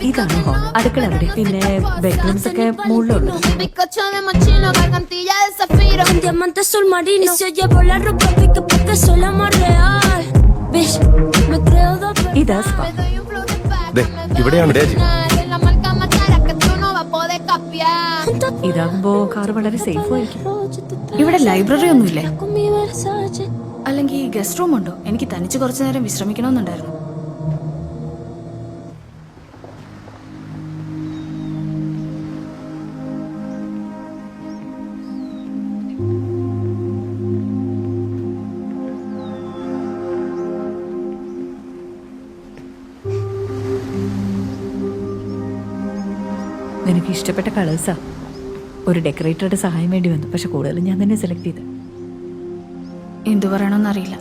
ഇതാണ് ഹോൾ. അടുക്കള അവിടെ. പിന്നെ ബെഡ്റൂംസ് ഒക്കെ മുകളിലുള്ളു. Bizcocho de mochino, gargantilla de zafiro. Un diamante azul marino. Y se llevó la ropa pica porque soy la más real. Bitch, me creo doble. ഇതാ spa. Le doy un flow de pack. ദേ, ഇവിടെയാണ് രാജി. Es la marca más cara que tú no vas a poder capiar. ഇതാകുമ്പോ car വളരെ safe ആയിരിക്കും. ഇവിടെ library ഒന്നുമില്ലേ? Con mi Versace. അല്ലെങ്കിൽ guest room ഉണ്ടോ? എനിക്ക് തനിച്ച് കുറച്ചു നേരം വിശ്രമിക്കണമെന്നുണ്ടായിരുന്നു. നിനക്ക് ഇഷ്ടപ്പെട്ട കളേഴ്സാ. ഒരു ഡെക്കറേറ്ററുടെ സഹായം വേണ്ടി വന്നു. പക്ഷെ കൂടുതലും ഞാൻ തന്നെ സെലക്ട് ചെയ്ത്. എന്തു പറയണമെന്നറിയില്ല.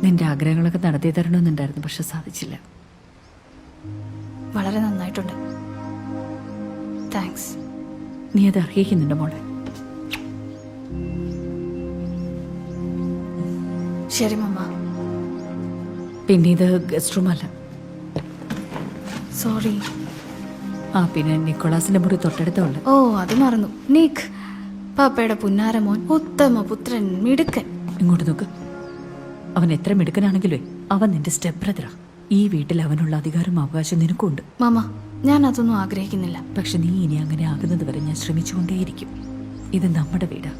നിന്റെ ആഗ്രഹങ്ങളൊക്കെ നടത്തി തരണമെന്നുണ്ടായിരുന്നു. പക്ഷെ സാധിച്ചില്ല. വളരെ നന്നായിട്ടുണ്ട്. താങ്ക്സ്. നീ അത് അർഹിക്കുന്നുണ്ട് മോളെ. ശരി മമ്മ. പിന്നെ ഇത് ഗസ്റ്റ് റൂം അല്ല. സോറി. പിന്നെ നിക്കോളാസിന്റെ മുറി തൊട്ടടുത്തുണ്ട്. ഓ, അത് മറന്നു. നിക്, പാപ്പയുടെ പുന്നാരമോൻ, ഉത്തമ പുത്രൻ, മിടുക്കൻ. ഇങ്ങോട്ട് നോക്ക്. അവൻ എത്ര മിടുക്കനാണെങ്കിലും അവൻ നിന്റെ സ്റ്റെപ്പ് ബ്രദറാ. ഈ വീട്ടിൽ അവനുള്ള അധികാരം അവകാശം നിനക്കുണ്ട്. മാമ, ഞാൻ അതൊന്നും ആഗ്രഹിക്കുന്നില്ല. പക്ഷെ നീ ഇനി അങ്ങനെ ആകുന്നത് വരെ ഞാൻ ശ്രമിച്ചുകൊണ്ടേയിരിക്കും. ഇത് നമ്മുടെ വീടാ.